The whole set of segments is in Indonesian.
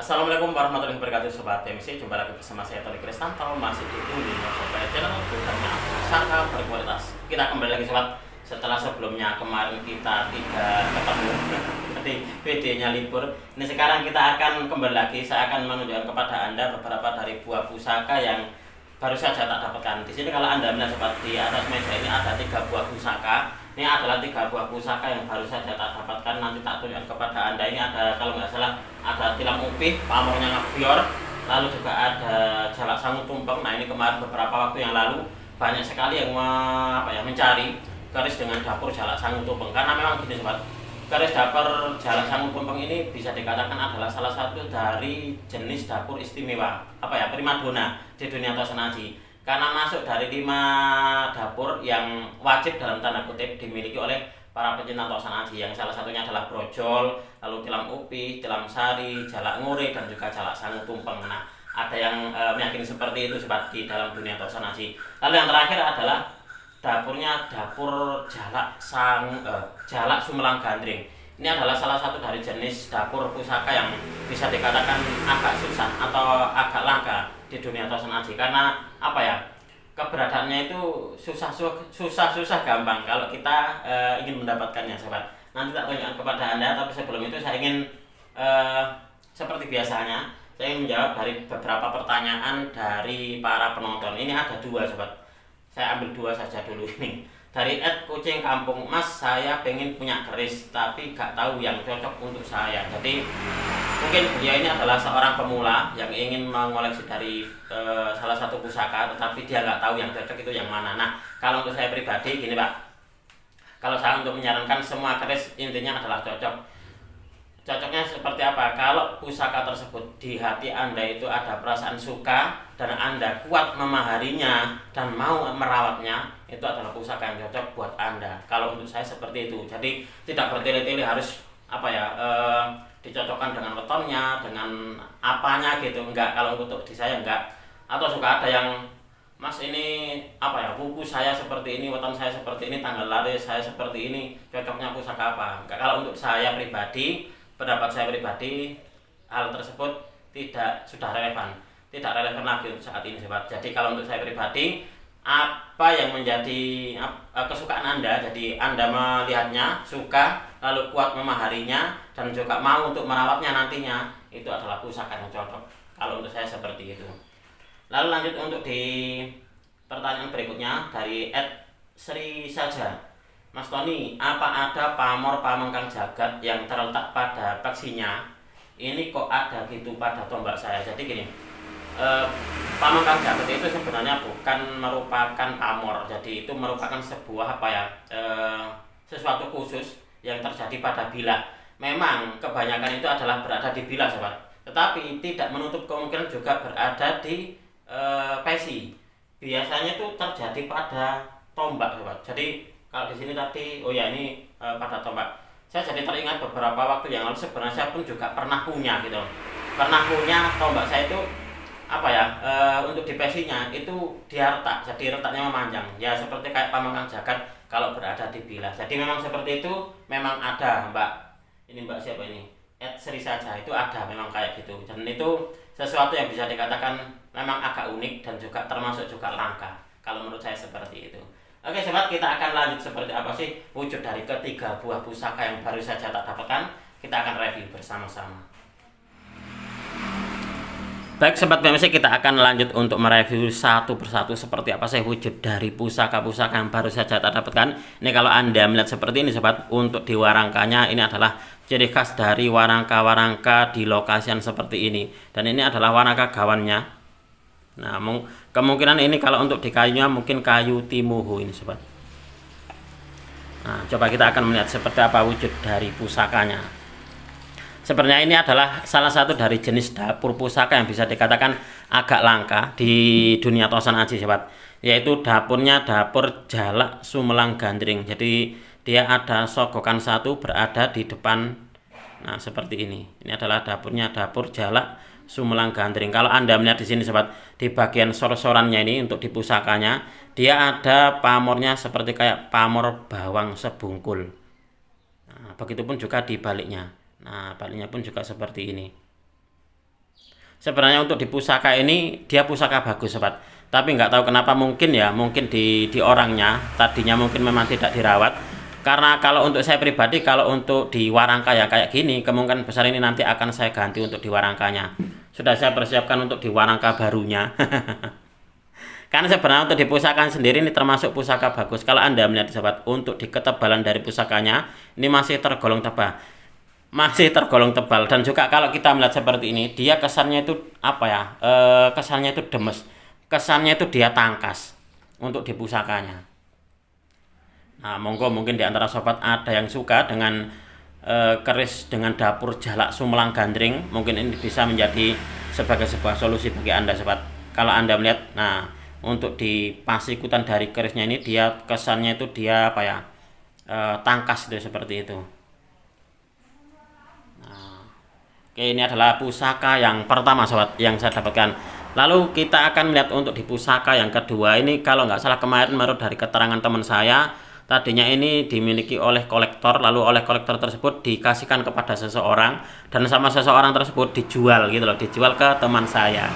Assalamualaikum warahmatullahi wabarakatuh Sobat PMC. Jumpa lagi bersama saya Tony Kristanto, masih di Dunia Sobat Channel, bukannya pusaka berkualitas. Kita kembali lagi Sobat, setelah sebelumnya kemarin kita tidak ketemu jadi videonya libur. Ini sekarang kita akan kembali lagi, saya akan menunjukkan kepada Anda beberapa dari buah pusaka yang baru saja tak dapatkan. Di sini kalau Anda melihat Sobat, di atas meja ini ada 3 buah pusaka. Ini adalah 3 buah pusaka yang baru saja tak dapatkan. Nanti tak tunjukkan kepada Anda. Ini ada, kalau nggak salah, ada tilam upih, pamornya ngebior, lalu juga ada jalak sangu tumpeng. Nah, ini kemarin beberapa waktu yang lalu banyak sekali yang mencari keris dengan dapur jalak sangu tumpeng. Karena memang gini Sobat, keris dapur jalak sangu tumpeng ini bisa dikatakan adalah salah satu dari jenis dapur istimewa, primadona di dunia tosenaji. Karena masuk dari 5 dapur yang wajib dalam tanda kutip dimiliki oleh para pecinta tosan aji, yang salah satunya adalah brojol, lalu tilam upi, tilam sari, jalak ngure, dan juga jalak sangu tumpeng. Nah, ada yang meyakini seperti itu seperti dalam dunia tosan aji. Lalu yang terakhir adalah dapur jalak sumelang gandring. Ini adalah salah satu dari jenis dapur pusaka yang bisa dikatakan agak susah atau agak langka di dunia tosan aji, karena keberadaannya itu susah gampang kalau kita ingin mendapatkannya Sobat. Nanti tak tunjukkan kepada Anda, tapi sebelum itu saya ingin seperti biasanya saya ingin menjawab dari beberapa pertanyaan dari para penonton. Ini ada 2 Sobat, saya ambil 2 saja dulu. Ini dari @kucing kampung, Mas, saya pengen punya keris tapi gak tahu yang cocok untuk saya. Jadi mungkin dia ini adalah seorang pemula yang ingin mengoleksi dari salah satu pusaka, tetapi dia nggak tahu yang cocok itu yang mana. Nah, kalau untuk saya pribadi gini Pak, kalau saya untuk menyarankan semua keris intinya adalah cocok. Cocoknya seperti apa? Kalau pusaka tersebut di hati Anda itu ada perasaan suka dan Anda kuat memaharinya dan mau merawatnya, itu adalah pusaka yang cocok buat Anda. Kalau untuk saya seperti itu. Jadi tidak bertele-tele harus dicocokkan dengan wetonnya, dengan apanya gitu. Enggak, kalau untuk di saya enggak. Atau suka ada yang, Mas, ini buku saya seperti ini, weton saya seperti ini, tanggal lahir saya seperti ini, cocoknya pusaka apa? Enggak, kalau untuk saya pribadi, pendapat saya pribadi, hal tersebut sudah tidak relevan lagi untuk saat ini Sobat. Jadi kalau untuk saya pribadi, apa yang menjadi kesukaan Anda, jadi Anda melihatnya suka, lalu kuat memaharinya dan juga mau untuk merawatnya nantinya, itu adalah pusaka yang cocok. Kalau untuk saya seperti itu. Lalu lanjut untuk di pertanyaan berikutnya dari @sri saja. Mas Tony, apa ada pamor pamengkang jagat yang terletak pada peksinya? Ini kok ada gitu pada tombak saya. Jadi gini, pamengkang jagat itu sebenarnya bukan merupakan pamor. Jadi itu merupakan sebuah sesuatu khusus yang terjadi pada bilah. Memang kebanyakan itu adalah berada di bilah Sobat, tetapi tidak menutup kemungkinan juga berada di pesi. Biasanya itu terjadi pada tombak Sobat. Jadi kalau di sini tadi, ini pada tombak. Saya jadi teringat beberapa waktu yang lalu, sebenarnya saya pun juga pernah punya gitu. Pernah punya tombak saya itu untuk di pesinya itu dia retak, jadi retaknya memanjang. Ya seperti kayak pamengkang jagat kalau berada di bilah. Jadi memang seperti itu, memang ada Mbak. Ini Mbak siapa ini? @sri saja, itu ada memang kayak gitu. Dan itu sesuatu yang bisa dikatakan memang agak unik dan juga termasuk juga langka. Kalau menurut saya seperti itu. Oke Sobat, kita akan lanjut seperti apa sih wujud dari ketiga buah pusaka yang baru saja tak dapatkan. Kita akan review bersama-sama. Baik Sobat PMC, kita akan lanjut untuk mereview satu persatu seperti apa sih wujud dari pusaka-pusaka yang baru saja tak dapatkan. Ini kalau Anda melihat seperti ini Sobat, untuk di warangkanya ini adalah ciri khas dari warangka-warangka di lokasi yang seperti ini. Dan ini adalah warangka gawannya. Nah, kemungkinan ini kalau untuk di kayunya mungkin kayu timuhu ini Sobat. Nah, coba kita akan melihat seperti apa wujud dari pusakanya. Sebenarnya ini adalah salah satu dari jenis dapur pusaka yang bisa dikatakan agak langka di dunia tosan aji Sobat. Yaitu dapurnya dapur jalak sumelang gandring. Jadi dia ada sogokan satu berada di depan. Nah, seperti ini. Ini adalah dapurnya dapur jalak sumelang gandring. Kalau Anda melihat di sini Sobat, di bagian sor-sorannya ini untuk di pusakanya, dia ada pamornya seperti kayak pamor bawang sebungkul. Nah, begitupun juga di baliknya. Nah, baliknya pun juga seperti ini. Sebenarnya untuk di pusaka ini dia pusaka bagus sobat, tapi nggak tahu kenapa, mungkin ya mungkin di orangnya tadinya mungkin memang tidak dirawat. Karena kalau untuk saya pribadi, kalau untuk di warangka ya kayak gini, kemungkinan besar ini nanti akan saya ganti untuk di warangkanya. Sudah saya persiapkan untuk di warangka barunya. Karena sebenarnya untuk di pusaka sendiri ini termasuk pusaka bagus. Kalau Anda melihat sobat, untuk di ketebalan dari pusakanya ini masih tergolong tebal. Masih tergolong tebal, dan juga kalau kita melihat seperti ini, dia kesannya itu apa ya? Kesannya itu demes. Kesannya itu dia tangkas untuk di pusakanya. Nah, monggo mungkin di antara sobat ada yang suka dengan keris dengan dapur jalak sumelang gandring, mungkin ini bisa menjadi sebagai sebuah solusi bagi Anda sobat. Kalau Anda melihat, nah untuk di pasikutan dari kerisnya ini dia kesannya itu dia apa ya? Tangkas itu seperti itu. Nah, oke, ini adalah pusaka yang pertama sobat yang saya dapatkan. Lalu kita akan melihat untuk di pusaka yang kedua ini, kalau nggak salah kemarin menurut dari keterangan teman saya, tadinya ini dimiliki oleh kolektor, lalu oleh kolektor tersebut dikasihkan kepada seseorang, dan sama seseorang tersebut dijual gitu loh, dijual ke teman saya.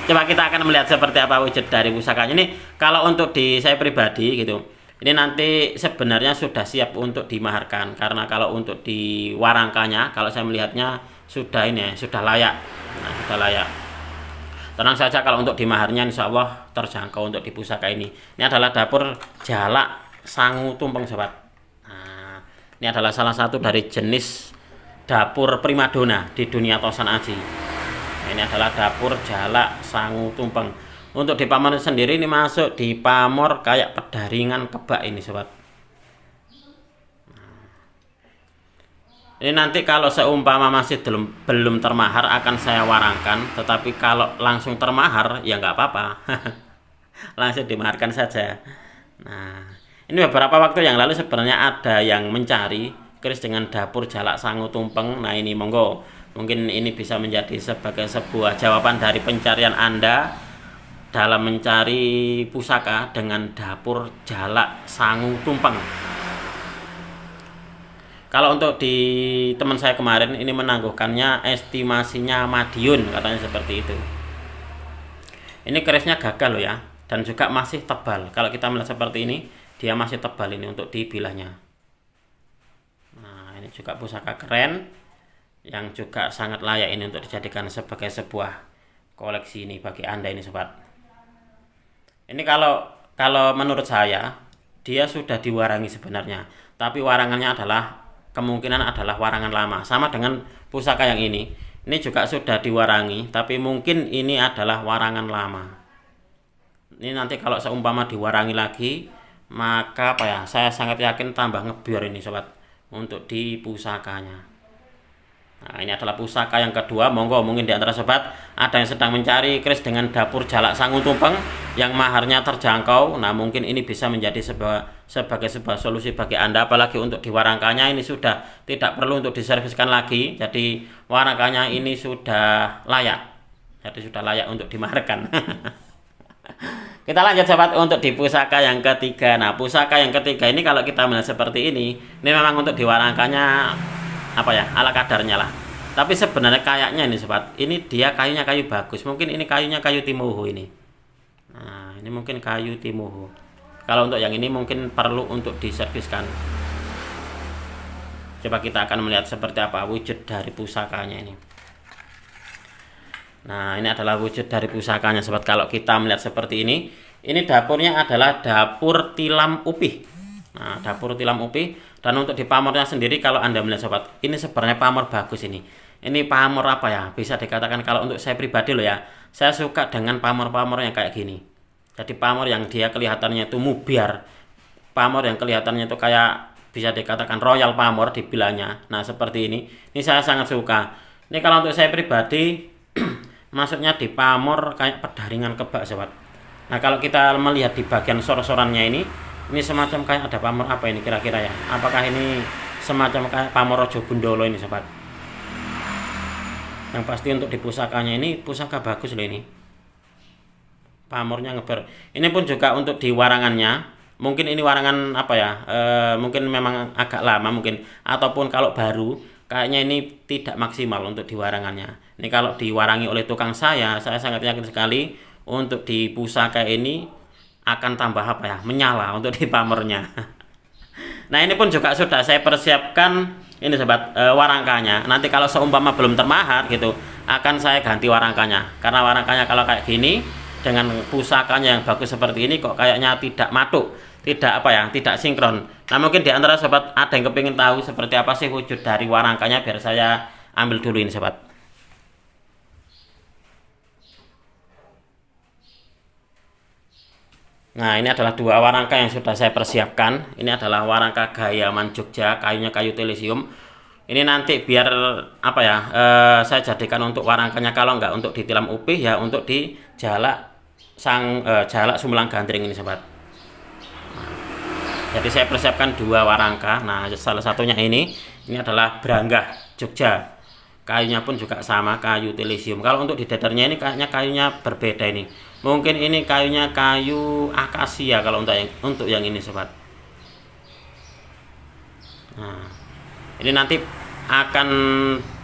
Coba kita akan melihat seperti apa wujud dari pusakanya ini. Kalau untuk di saya pribadi gitu, ini nanti sebenarnya sudah siap untuk dimaharkan, karena kalau untuk di warangkanya, kalau saya melihatnya sudah ini ya, sudah layak. Nah, sudah layak. Tenang saja kalau untuk di maharnya insya Allah terjangkau untuk di pusaka ini. Ini adalah dapur jalak sangu tumpeng sobat. Nah, ini adalah salah satu dari jenis dapur primadona di dunia Tosan Aji. Nah, ini adalah dapur jalak sangu tumpeng. Untuk di pamor sendiri ini masuk di pamor kayak pedaringan kebak ini sobat. Ini nanti kalau seumpama masih belum termahar akan saya warangkan, tetapi kalau langsung termahar ya nggak apa-apa. Langsung dimaharkan saja. Nah, ini beberapa waktu yang lalu sebenarnya ada yang mencari keris dengan dapur jalak sangu tumpeng. Nah, ini monggo, mungkin ini bisa menjadi sebagai sebuah jawaban dari pencarian Anda dalam mencari pusaka dengan dapur jalak sangu tumpeng. Kalau untuk di teman saya kemarin ini menangguhkannya estimasinya Madiun, katanya seperti itu. Ini kerisnya gagal loh ya, dan juga masih tebal. Kalau kita melihat seperti ini, dia masih tebal ini untuk dibilahnya. Nah, ini juga pusaka keren yang juga sangat layak ini untuk dijadikan sebagai sebuah koleksi ini bagi Anda ini sobat. Ini kalau menurut saya dia sudah diwarangi sebenarnya, tapi warangannya adalah kemungkinan adalah warangan lama, sama dengan pusaka yang ini juga sudah diwarangi, tapi mungkin ini adalah warangan lama. Ini nanti kalau seumpama diwarangi lagi, maka apa ya, saya sangat yakin tambah ngebior ini sobat untuk di pusakanya. Nah, ini adalah pusaka yang kedua. Monggo mungkin di antara sobat ada yang sedang mencari keris dengan dapur jalak sangu tumpeng yang maharnya terjangkau. Nah, mungkin ini bisa menjadi sebagai sebuah solusi bagi Anda, apalagi untuk di warangkanya ini sudah tidak perlu untuk diserviskan lagi. Jadi warangkanya ini sudah layak. Jadi sudah layak untuk dimaharkan. Kita lanjut sobat untuk di pusaka yang ketiga. Nah, pusaka yang ketiga ini kalau kita melihat seperti ini memang untuk di warangkanya apa ya, ala kadarnya lah. Tapi sebenarnya kayaknya ini sobat, ini dia kayunya kayu bagus. Mungkin ini kayunya kayu timuhu ini. Nah, ini mungkin kayu timuhu. Kalau untuk yang ini mungkin perlu untuk diserviskan. Coba kita akan melihat seperti apa wujud dari pusakanya ini. Nah, ini adalah wujud dari pusakanya sobat. Kalau kita melihat seperti ini dapurnya adalah dapur tilam upih. Nah, dapur tilam upih. Dan untuk di pamornya sendiri kalau Anda melihat sobat, ini sebenarnya pamor bagus ini. Ini pamor apa ya? Bisa dikatakan kalau untuk saya pribadi loh ya, saya suka dengan pamor-pamor yang kayak gini. Jadi pamor yang dia kelihatannya itu mubiar, pamor yang kelihatannya itu kayak bisa dikatakan royal pamor dibilangnya. Nah, seperti ini. Ini saya sangat suka. Ini kalau untuk saya pribadi masuknya di pamor kayak pedaringan kebak sobat. Nah, kalau kita melihat di bagian sor-sorannya ini semacam kayak ada pamor apa ini kira-kira ya? Apakah ini semacam kayak pamor Rojo Gundolo ini sobat? Yang pasti untuk di pusakanya ini pusaka bagus loh ini. Pamornya ngeber. Ini pun juga untuk di warangannya. Mungkin ini warangan apa ya? Mungkin memang agak lama mungkin. Ataupun kalau baru kayaknya ini tidak maksimal untuk diwarangannya. Ini kalau diwarangi oleh tukang saya sangat yakin sekali untuk di pusaka ini akan tambah apa ya, menyala untuk di pamernya. Nah ini pun juga sudah saya persiapkan ini sobat, warangkanya. Nanti kalau seumpama belum termahat gitu, akan saya ganti warangkanya. Karena warangkanya kalau kayak gini dengan pusakanya yang bagus seperti ini kok kayaknya tidak matuk, tidak apa ya, tidak sinkron. Nah mungkin di antara sobat ada yang kepingin tahu seperti apa sih wujud dari warangkanya, biar saya ambil dulu ini sobat. Nah ini adalah dua warangka yang sudah saya persiapkan. Ini adalah warangka Gayaman Jogja, kayunya kayu telesium. Ini nanti biar apa ya, saya jadikan untuk warangkanya, kalau nggak untuk ditilam upih ya untuk di jalak jalak Sumbelang Gandring ini sobat. Jadi saya persiapkan dua warangka. Nah salah satunya ini adalah Branggah Jogja. Kayunya pun juga sama, kayu telesium. Kalau untuk di dadarnya ini kayaknya kayunya berbeda ini. Mungkin ini kayunya kayu akasia kalau untuk yang ini sobat. Nah, ini nanti akan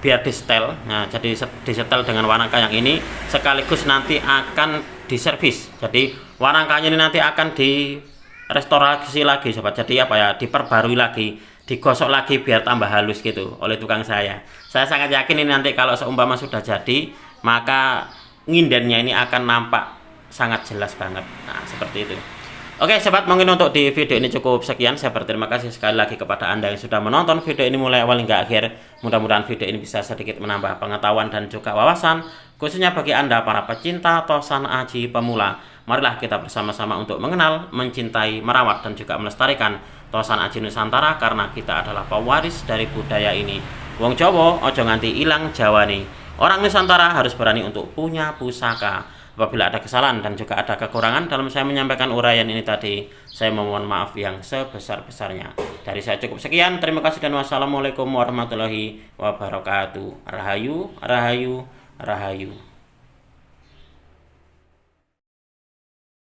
biar disetel. Nah, jadi disetel dengan warangka yang ini sekaligus nanti akan diservis. Jadi warangkanya ini nanti akan direstorasi lagi sobat. Jadi apa ya, diperbarui lagi, digosok lagi biar tambah halus gitu oleh tukang saya. Saya sangat yakin ini nanti kalau seumpama sudah jadi, maka ngindennya ini akan nampak sangat jelas banget. Nah seperti itu. Oke sobat, mungkin untuk di video ini cukup sekian. Saya berterima kasih sekali lagi kepada Anda yang sudah menonton video ini mulai awal hingga akhir. Mudah-mudahan video ini bisa sedikit menambah pengetahuan dan juga wawasan, khususnya bagi Anda para pecinta Tosan Aji pemula. Marilah kita bersama-sama untuk mengenal, mencintai, merawat, dan juga melestarikan Tosan Aji Nusantara, karena kita adalah pewaris dari budaya ini. Wong Jawa ojo nganti ilang Jawane. Orang Nusantara harus berani untuk punya pusaka. Apabila ada kesalahan dan juga ada kekurangan dalam saya menyampaikan uraian ini tadi, saya memohon maaf yang sebesar-besarnya. Dari saya cukup sekian. Terima kasih dan wassalamualaikum warahmatullahi wabarakatuh. Rahayu, rahayu, rahayu.